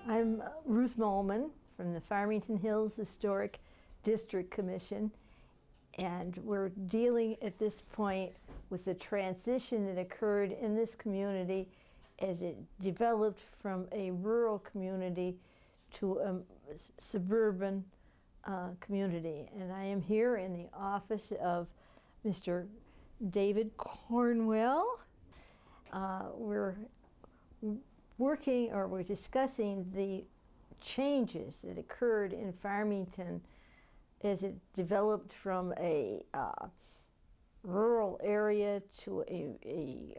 I'm Ruth Molman from the Farmington Hills Historic District Commission, and we're dealing at this point with the transition that occurred in this community as it developed from a rural community to a suburban community. And I am here in the office of Mr. David Cornwell. We're discussing the changes that occurred in Farmington as it developed from a rural area to a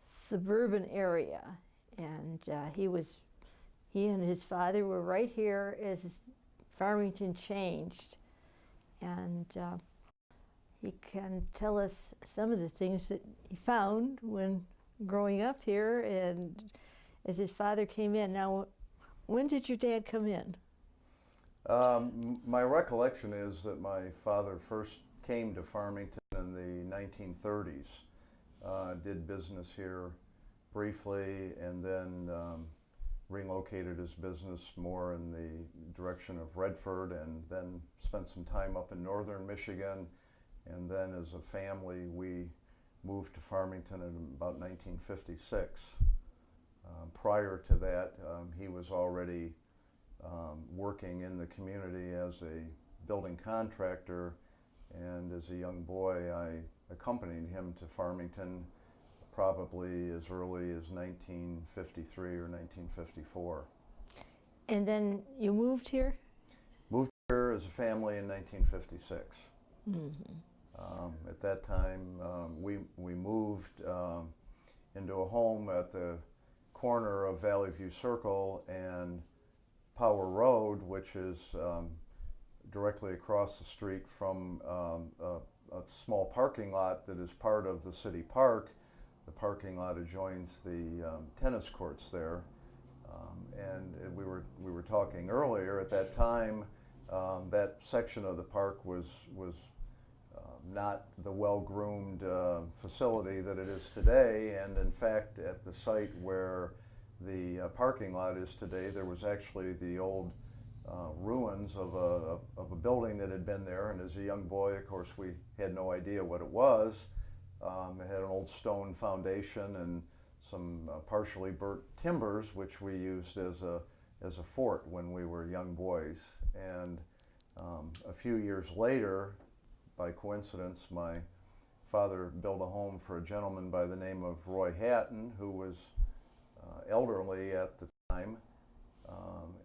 suburban area. And he and his father were right here as Farmington changed. And he can tell us some of the things that he found when growing up here and as his father came in. Now, when did your dad come in? My recollection is that my father first came to Farmington in the 1930s, did business here briefly, and then relocated his business more in the direction of Redford, and then spent some time up in northern Michigan. And then as a family, we moved to Farmington in about 1956. Prior to that, he was already working in the community as a building contractor, and as a young boy I accompanied him to Farmington probably as early as 1953 or 1954. And then you moved here? Moved here as a family in 1956. Mm-hmm. At that time, we moved into a home at the corner of Valley View Circle and Power Road, which is directly across the street from a small parking lot that is part of the city park. The parking lot adjoins the tennis courts there, and we were talking earlier. At that time, that section of the park was not the well-groomed facility that it is today, and in fact at the site where the parking lot is today, there was actually the old ruins of a building that had been there, and as a young boy, of course, we had no idea what it was. It had an old stone foundation and some partially burnt timbers, which we used as a fort when we were young boys. And a few years later, by coincidence, my father built a home for a gentleman by the name of Roy Hatton, who was elderly at the time,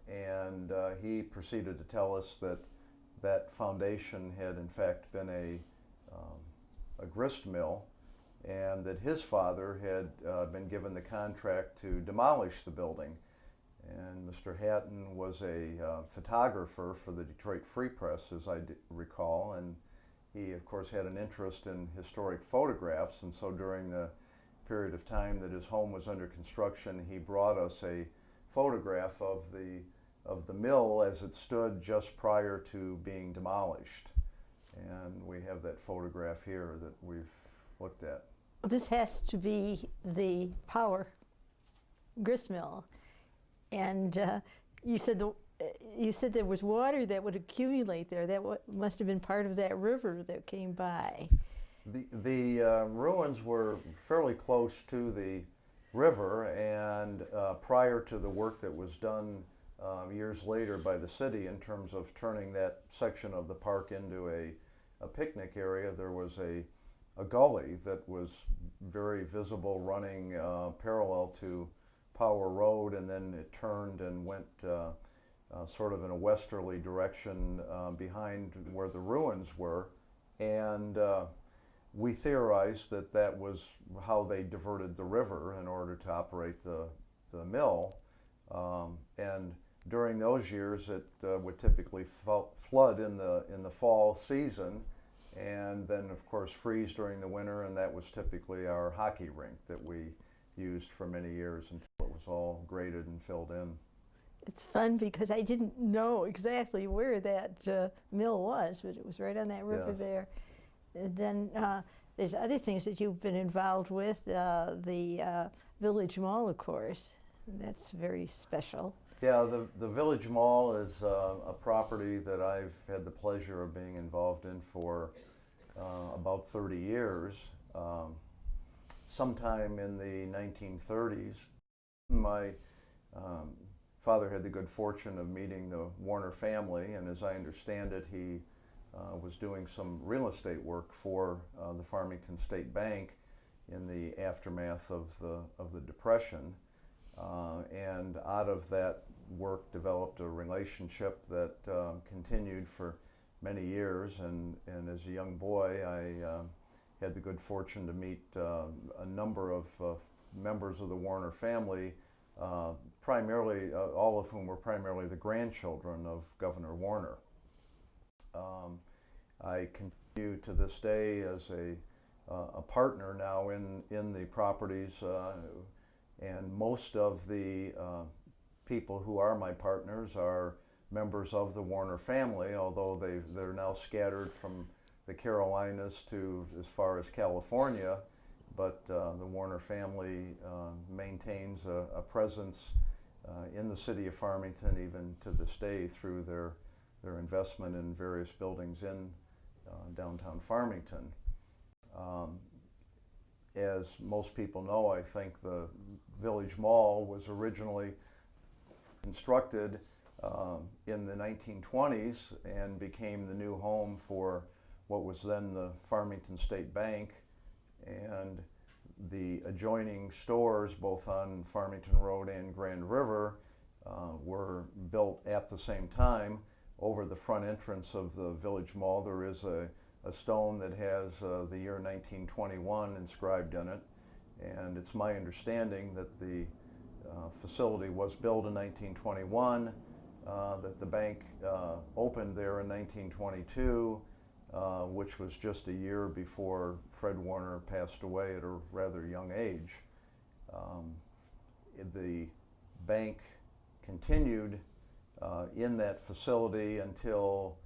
and he proceeded to tell us that that foundation had in fact been a grist mill, and that his father had been given the contract to demolish the building. And Mr. Hatton was a photographer for the Detroit Free Press, as I recall, and he, of course, had an interest in historic photographs, and so during the period of time that his home was under construction, he brought us a photograph of the mill as it stood just prior to being demolished. And we have that photograph here that we've looked at. This has to be the power grist mill, and you said there was water that would accumulate there. That must have been part of that river that came by. The ruins were fairly close to the river, and prior to the work that was done years later by the city in terms of turning that section of the park into a picnic area, there was a gully that was very visible running parallel to Power Road, and then it turned and went sort of in a westerly direction behind where the ruins were, and we theorized that that was how they diverted the river in order to operate the mill. And during those years, it would typically flood in the fall season, and then of course freeze during the winter, and that was typically our hockey rink that we used for many years until it was all graded and filled in. It's fun because I didn't know exactly where that mill was, but it was right on that river. Yes. There. And then there's other things that you've been involved with, the Village Mall, of course. That's very special. Yeah, the Village Mall is a property that I've had the pleasure of being involved in for about 30 years. Sometime in the 1930s, my father had the good fortune of meeting the Warner family, and as I understand it, he was doing some real estate work for the Farmington State Bank in the aftermath of the Depression. And out of that work developed a relationship that continued for many years. And as a young boy, I had the good fortune to meet a number of members of the Warner family, primarily, all of whom were primarily the grandchildren of Governor Warner. I continue to this day as a partner now in the properties, and most of the people who are my partners are members of the Warner family, although they're now scattered from the Carolinas to as far as California. But the Warner family maintains a presence in the city of Farmington even to this day through their investment in various buildings in downtown Farmington. As most people know, I think the Village Mall was originally constructed in the 1920s and became the new home for what was then the Farmington State Bank, and the adjoining stores both on Farmington Road and Grand River were built at the same time. Over the front entrance of the Village Mall there is a stone that has the year 1921 inscribed in it, and it's my understanding that the facility was built in 1921, that the bank opened there in 1922, which was just a year before Fred Warner passed away at a rather young age. The bank continued in that facility until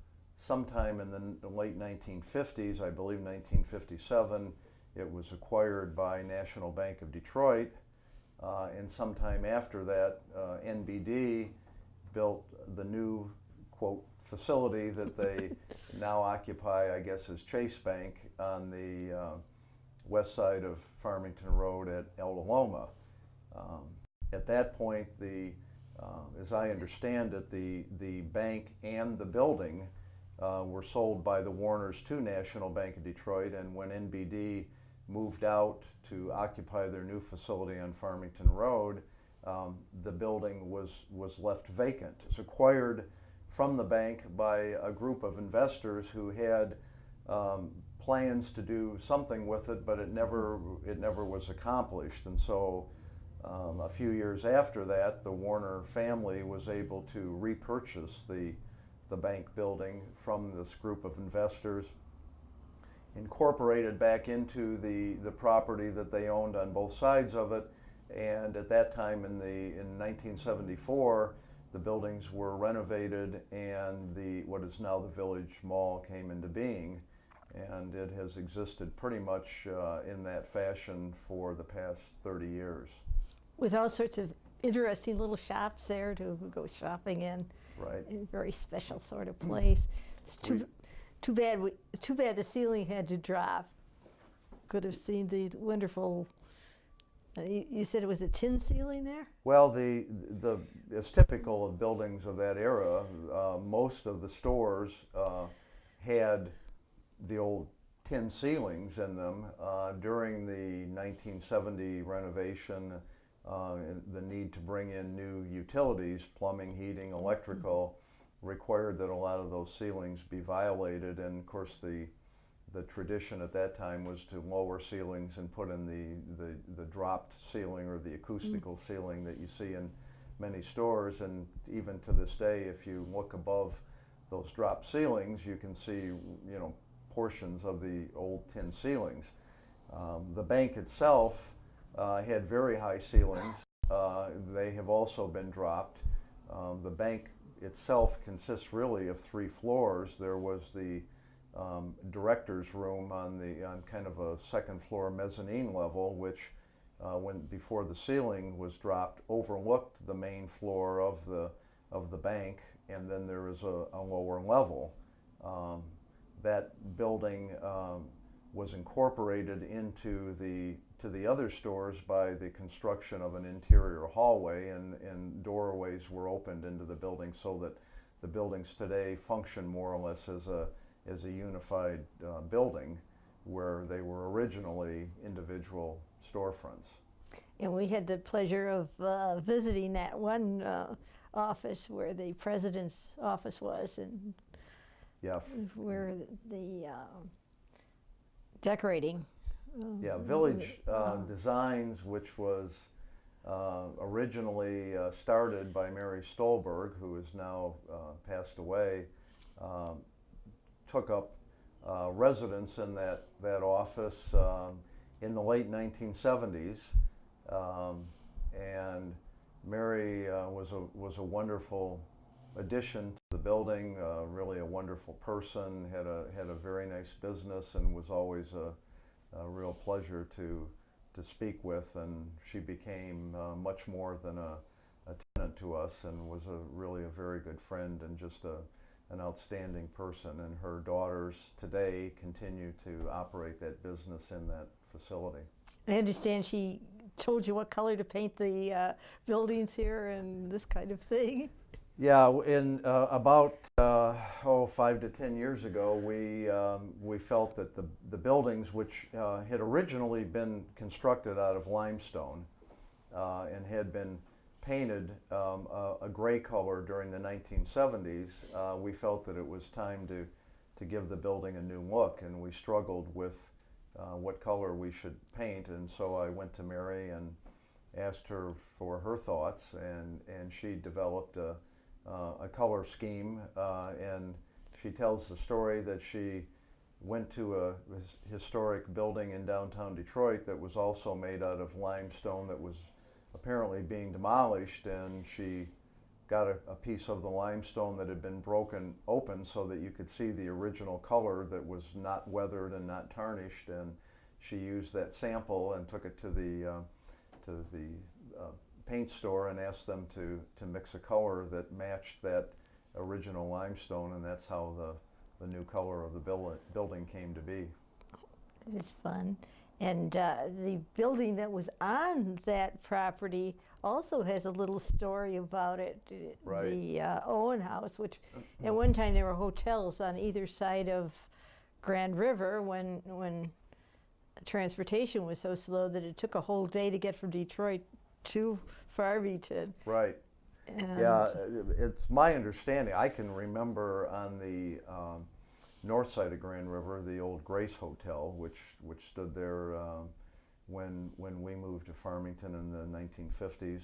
sometime in the late 1950s, I believe 1957, it was acquired by National Bank of Detroit, and sometime after that, NBD built the new, quote, facility that they now occupy, I guess, as Chase Bank on the west side of Farmington Road at El Loma. At that point, as I understand it, the bank and the building were sold by the Warners to National Bank of Detroit, and when NBD moved out to occupy their new facility on Farmington Road, the building was left vacant. It was acquired from the bank by a group of investors who had plans to do something with it, but it never was accomplished. And so a few years after that, the Warner family was able to repurchase the bank building from this group of investors, incorporate it back into the property that they owned on both sides of it, and at that time in 1974, the buildings were renovated and what is now the Village Mall came into being, and it has existed pretty much in that fashion for the past 30 years. With all sorts of interesting little shops there to go shopping in. Right. A very special sort of place. It's too bad the ceiling had to drop. Could have seen the wonderful. You said it was a tin ceiling there? Well, it's typical of buildings of that era. Most of the stores had the old tin ceilings in them. During the 1970 renovation, the need to bring in new utilities, plumbing, heating, electrical, required that a lot of those ceilings be violated, and of course the tradition at that time was to lower ceilings and put in the dropped ceiling or the acoustical ceiling that you see in many stores. And even to this day, if you look above those dropped ceilings, you can see portions of the old tin ceilings. The bank itself had very high ceilings. They have also been dropped. The bank itself consists really of 3 floors. There was the director's room on kind of a second floor mezzanine level, which before the ceiling was dropped, overlooked the main floor of the bank, and then there is a lower level. That building was incorporated into the other stores by the construction of an interior hallway, and doorways were opened into the building, so that the buildings today function more or less as a unified building, where they were originally individual storefronts. And we had the pleasure of visiting that one office where the president's office was, and Yeah. where the decorating. Yeah, Village Designs, which was originally started by Mary Stolberg, who is now passed away, took up residence in that office in the late 1970s, and Mary was a wonderful addition to the building. Really a wonderful person. Had a very nice business, and was always a real pleasure to speak with. And she became much more than a tenant to us, and was really a very good friend, and just an outstanding person. And her daughters today continue to operate that business in that facility. I understand she told you what color to paint the buildings here and this kind of thing. Yeah, in about 5 to 10 years ago, we felt that the buildings, which had originally been constructed out of limestone and had been painted a gray color during the 1970s, we felt that it was time to give the building a new look, and we struggled with what color we should paint. And so I went to Mary and asked her for her thoughts, and she developed a color scheme, and she tells the story that she went to a historic building in downtown Detroit that was also made out of limestone that was apparently being demolished, and she got a piece of the limestone that had been broken open so that you could see the original color that was not weathered and not tarnished, and she used that sample and took it to the paint store and asked them to mix a color that matched that original limestone, and that's how the new color of the building came to be. It is fun. And the building that was on that property also has a little story about it. Right. The Owen House, which at one time there were hotels on either side of Grand River when transportation was so slow that it took a whole day to get from Detroit to Farmington. Right. And Yeah, it's my understanding. I can remember on the north side of Grand River, the old Grace Hotel, which stood there when we moved to Farmington in the 1950s.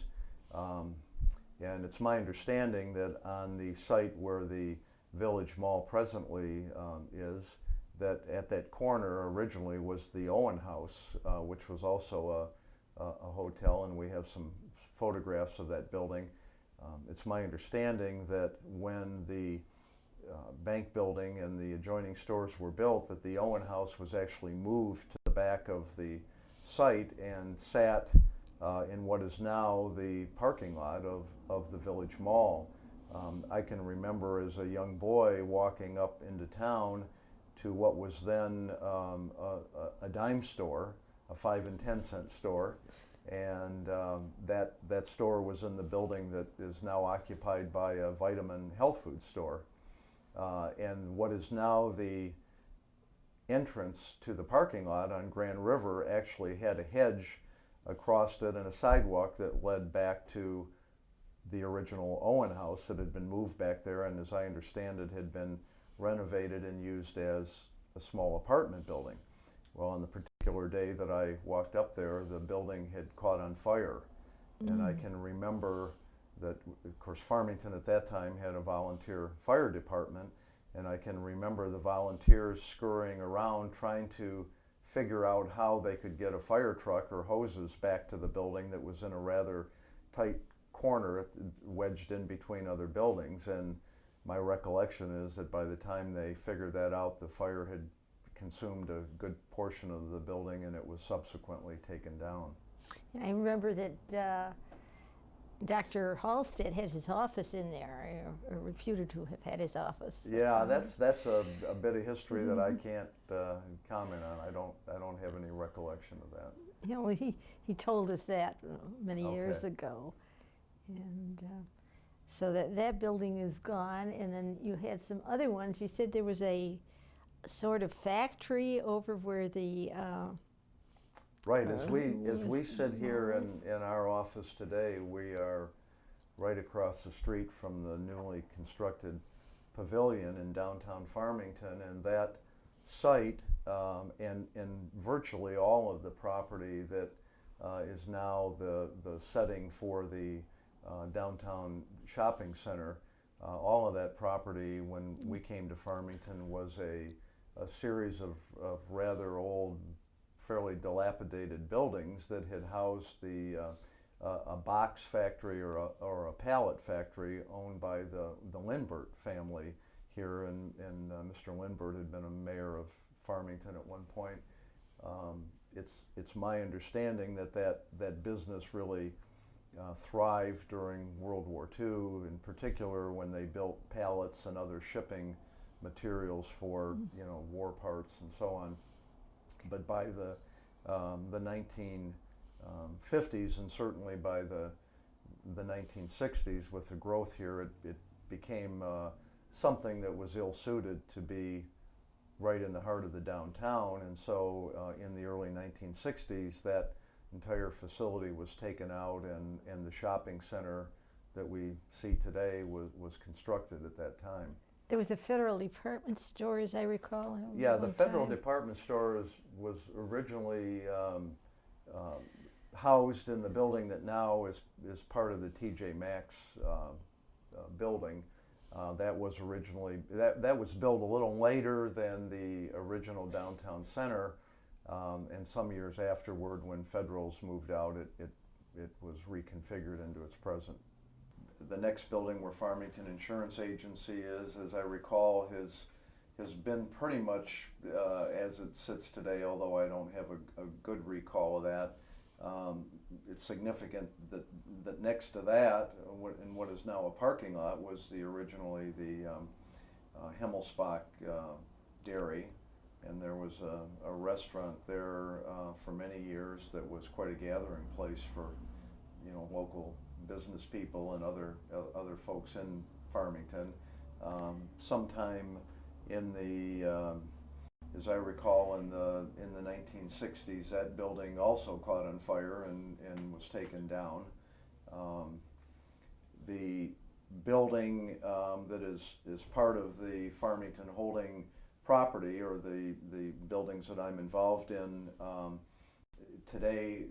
And it's my understanding that on the site where the Village Mall presently is, that at that corner originally was the Owen House, which was also a hotel, and we have some photographs of that building. It's my understanding that when the bank building and the adjoining stores were built, that the Owen House was actually moved to the back of the site and sat in what is now the parking lot of the Village Mall. I can remember as a young boy walking up into town to what was then a dime store, a 5 and 10 cent store, and that store was in the building that is now occupied by a vitamin health food store. And what is now the entrance to the parking lot on Grand River actually had a hedge across it and a sidewalk that led back to the original Owen House that had been moved back there, and as I understand it, had been renovated and used as a small apartment building. Well, on the particular day that I walked up there, the building had caught on fire. And I can remember that, of course, Farmington at that time had a volunteer fire department, and I can remember the volunteers scurrying around trying to figure out how they could get a fire truck or hoses back to the building that was in a rather tight corner wedged in between other buildings. And my recollection is that by the time they figured that out, the fire had consumed a good portion of the building, and it was subsequently taken down. I remember that Dr. Halstead had his office in there, or reputed to have had his office. Yeah, that's a bit of history that I can't comment on. I don't have any recollection of that. You know, he told us that many years Okay. ago, and so that building is gone. And then you had some other ones. You said there was a sort of factory over where the Right, as we was sit here malls. in our office today, we are right across the street from the newly constructed pavilion in downtown Farmington, and that site and virtually all of the property that is now the setting for the downtown shopping center, all of that property when we came to Farmington was a series of rather old, fairly dilapidated buildings that had housed a box factory or a pallet factory owned by the Lindbergh family here, and Mr. Lindbergh had been a mayor of Farmington at one point. It's my understanding that business really thrived during World War II, in particular when they built pallets and other shipping materials for war parts and so on. But by the 1950s and certainly by the 1960s, with the growth here, it became something that was ill-suited to be right in the heart of the downtown. And so in the early 1960s, that entire facility was taken out, and the shopping center that we see today was constructed at that time. There was a Federal Department Store, as I recall. Yeah, at the one Federal time. Department Store was originally housed in the building that now is part of the TJ Maxx building. That was originally that was built a little later than the original downtown center, and some years afterward, when Federals moved out, it was reconfigured into its present. The next building where Farmington Insurance Agency is, as I recall, has been pretty much as it sits today, although I don't have a good recall of that. It's significant that next to that, in what is now a parking lot, was originally the Himmelspach Dairy, and there was a restaurant there for many years that was quite a gathering place for local business people and other folks in Farmington. Sometime in the as I recall, in the 1960s, that building also caught on fire and was taken down. The building that is part of the Farmington Holding property, or the buildings that I'm involved in today,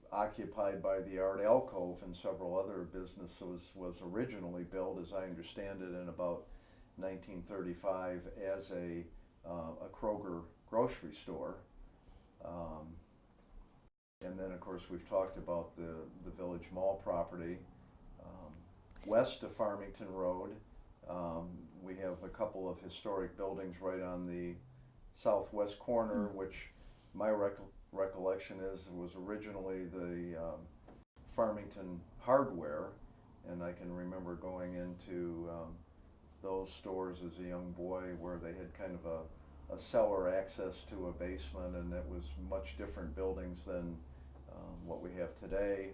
occupied by the Art Alcove and several other businesses, was originally built, as I understand it, in about 1935 as a Kroger grocery store. And then, of course, we've talked about the Village Mall property. West of Farmington Road, we have a couple of historic buildings right on the southwest corner, which my recollection is was originally the Farmington Hardware, and I can remember going into those stores as a young boy, where they had kind of a cellar access to a basement, and it was much different buildings than what we have today.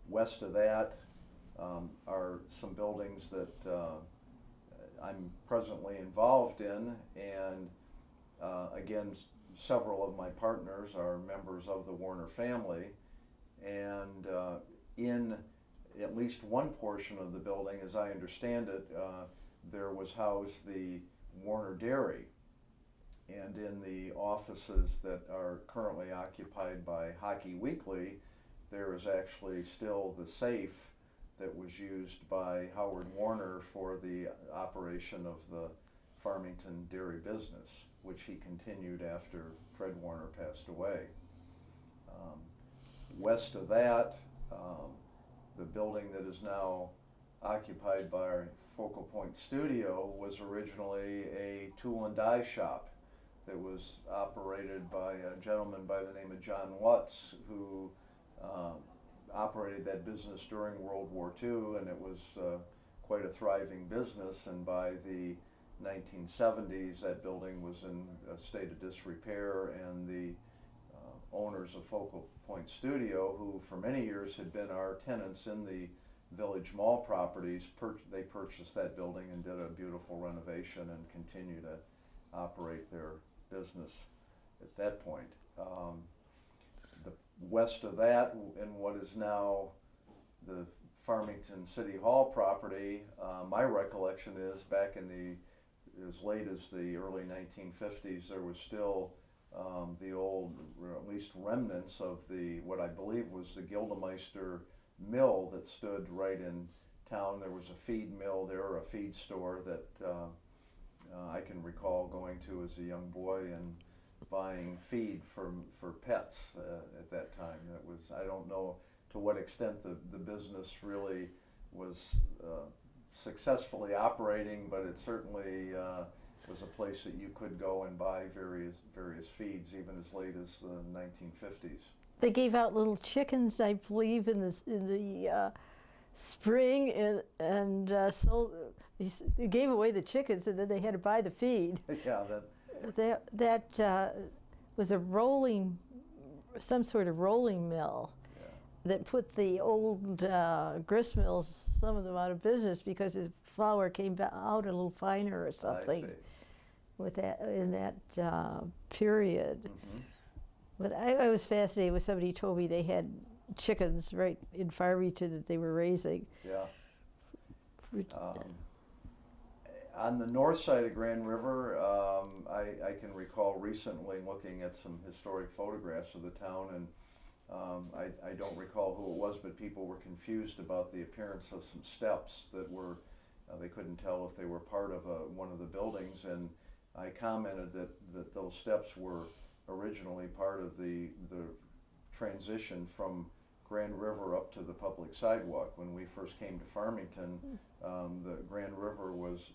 West of that are some buildings that I'm presently involved in, and again, several of my partners are members of the Warner family, and in at least one portion of the building, as I understand it, there was housed the Warner Dairy, and in the offices that are currently occupied by Hockey Weekly, there is actually still the safe that was used by Howard Warner for the operation of the Farmington dairy business, which he continued after Fred Warner passed away. West of that, the building that is now occupied by Focal Point Studio was originally a tool and die shop that was operated by a gentleman by the name of John Lutz, who operated that business during World War II, and it was quite a thriving business. And by the 1970s, that building was in a state of disrepair, and the owners of Focal Point Studio, who for many years had been our tenants in the Village Mall properties, they purchased that building and did a beautiful renovation and continue to operate their business at that point. The west of that, in what is now the Farmington City Hall property, my recollection is back in as late as the early 1950s, there was still the old, or at least remnants of what I believe was the Gildemeister mill that stood right in town. There was a feed mill there, a feed store that I can recall going to as a young boy and buying feed for pets at that time. It was, I don't know to what extent the business really was successfully operating, but it certainly was a place that you could go and buy various feeds even as late as the 1950s. They gave out little chickens, I believe, in the spring, and so they gave away the chickens, and then they had to buy the feed. Yeah, that was some sort of rolling mill. Yeah. That put the old grist mills, some of them, out of business because the flour came out a little finer or something. I see. With that in that period. Mm-hmm. But I was fascinated when somebody told me they had chickens right in Farmington that they were raising. Yeah. On the north side of Grand River, I can recall recently looking at some historic photographs of the town, and I don't recall who it was, but people were confused about the appearance of some steps that were, they couldn't tell if they were part of one of the buildings, and I commented that those steps were originally part of the transition from Grand River up to the public sidewalk. When we first came to Farmington, the Grand River was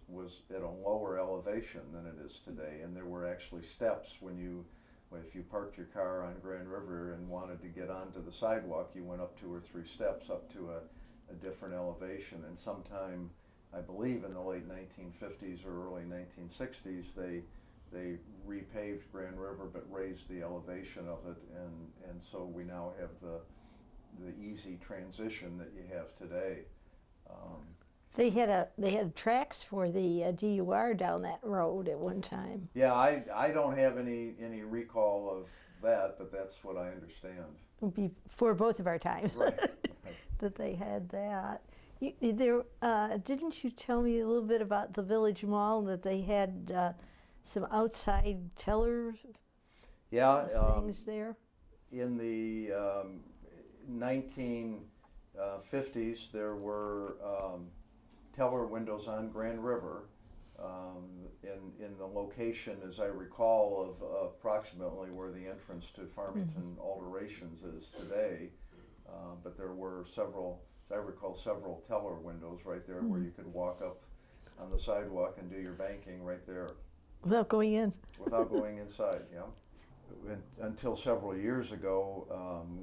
at a lower elevation than it is today, and there were actually steps if you parked your car on Grand River and wanted to get onto the sidewalk, you went up 2 or 3 steps up to a different elevation. And sometime, I believe in the late 1950s or early 1960s, they repaved Grand River but raised the elevation of it, and so we now have the easy transition that you have today. They had tracks for the DUR down that road at one time. Yeah, I don't have any recall of that, but that's what I understand. It would be for both of our times. Right. That they had that. Didn't you tell me a little bit about the Village Mall, that they had some outside tellers? Yeah, things there. In the 1950s, there were teller windows on Grand River in the location, as I recall, of approximately where the entrance to Farmington Alterations is today. But there were several, as I recall, several teller windows right there where you could walk up on the sidewalk and do your banking right there. Without going in. Without going inside, yeah. Until several years ago,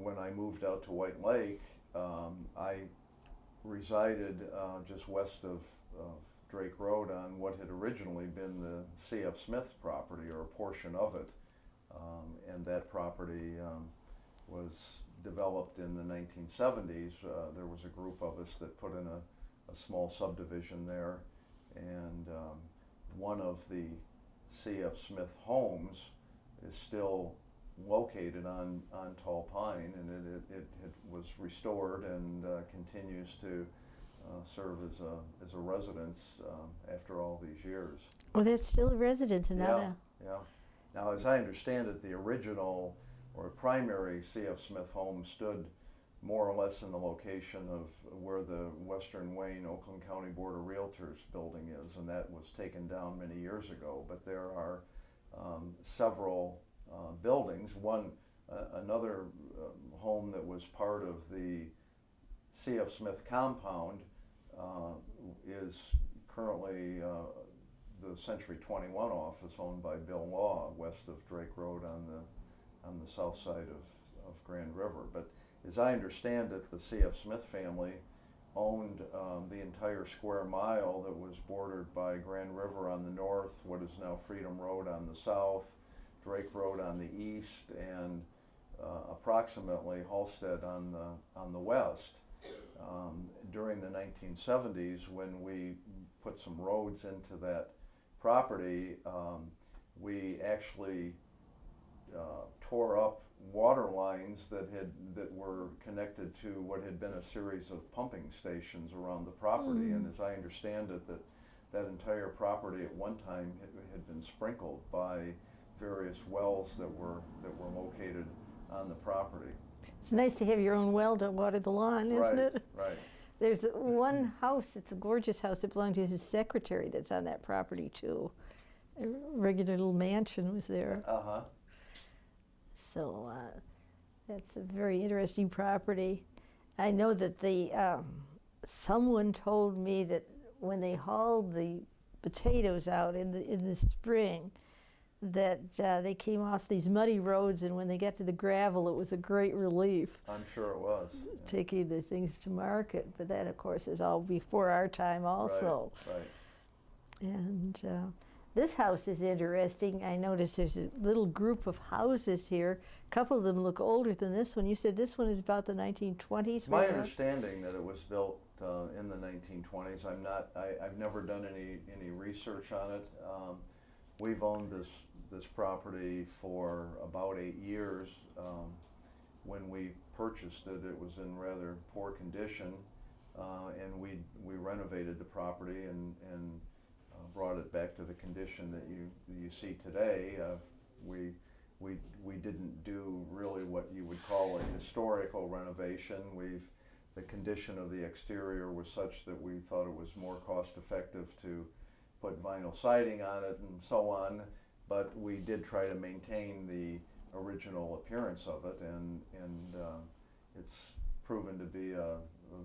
when I moved out to White Lake, I resided just west of Drake Road on what had originally been the C.F. Smith property, or a portion of it. And that property was developed in the 1970s. There was a group of us that put in a small subdivision there, and one of the C.F. Smith homes is still located on Tall Pine, and it was restored and continues to serve as a residence after all these years. Oh, that's still a residence, and not a... Yeah. Now, as I understand it, the original or primary C.F. Smith home stood more or less in the location of where the Western Wayne Oakland County Board of Realtors building is, and that was taken down many years ago. But there are several buildings. Another home that was part of the C.F. Smith compound is currently the Century 21 office owned by Bill Law west of Drake Road on the south side of Grand River. But as I understand it, the C.F. Smith family owned the entire square mile that was bordered by Grand River on the north, what is now Freedom Road on the south, Drake Road on the east, and approximately Halsted on the west. During the 1970s, when we put some roads into that property, we actually tore up water lines that were connected to what had been a series of pumping stations around the property. And as I understand it, that entire property at one time had been sprinkled by various wells that were located on the property. It's nice to have your own well to water the lawn, isn't it? Right. There's one house, it's a gorgeous house that belonged to his secretary that's on that property too. A regular little mansion was there. Uh-huh. So that's a very interesting property. I know that someone told me that when they hauled the potatoes out in the spring, that they came off these muddy roads, and when they got to the gravel, it was a great relief. I'm sure it was. Taking the things to market, but that, of course, is all before our time also. Right. And this house is interesting. I noticed there's a little group of houses here. A couple of them look older than this one. You said this one is about the 1920s? It's my understanding that it was built in the 1920s. I've never done any research on it. We've owned this property for about 8 years. When we purchased it, it was in rather poor condition, and we renovated the property and brought it back to the condition that you see today. We didn't do really what you would call a historical renovation. The condition of the exterior was such that we thought it was more cost effective to put vinyl siding on it and so on, but we did try to maintain the original appearance of it, and it's proven to be a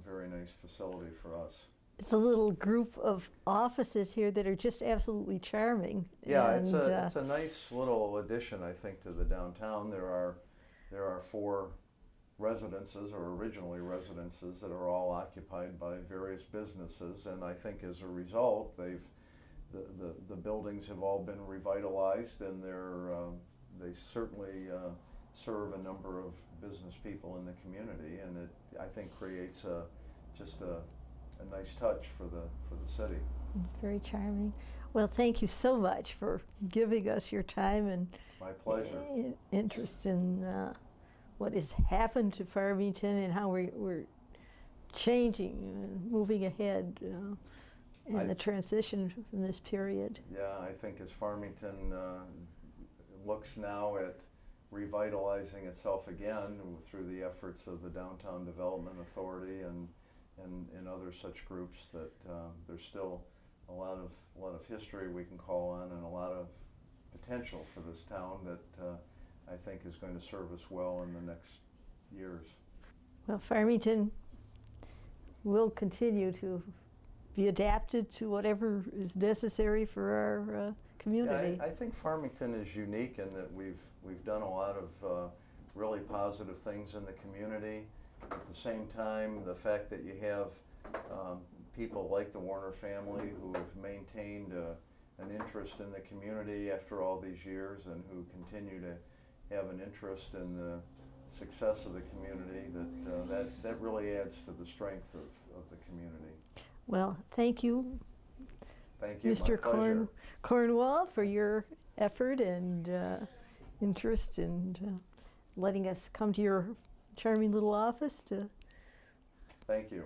very nice facility for us. It's a little group of offices here that are just absolutely charming. Yeah, it's a nice little addition, I think, to the downtown. There are 4 residences, or originally residences, that are all occupied by various businesses, and I think as a result, the buildings have all been revitalized, and they certainly serve a number of business people in the community, and it, I think, creates just a nice touch for the city. Very charming. Well, thank you so much for giving us your time and my pleasure. Interest in what has happened to Farmington and how we're changing and moving ahead in the transition from this period. Yeah, I think as Farmington looks now at revitalizing itself again through the efforts of the Downtown Development Authority and other such groups, that there's still a lot of history we can call on, and a lot of potential for this town that I think is going to serve us well in the next years. Well, Farmington will continue to be adapted to whatever is necessary for our community. Yeah, I think Farmington is unique in that we've done a lot of really positive things in the community. At the same time, the fact that you have people like the Warner family who have maintained an interest in the community after all these years, and who continue to have an interest in the success of the community, that really adds to the strength of the community. Well, thank you. Thank you, Mr. Cornwell, for your effort and interest in letting us come to your charming little office to. Thank you.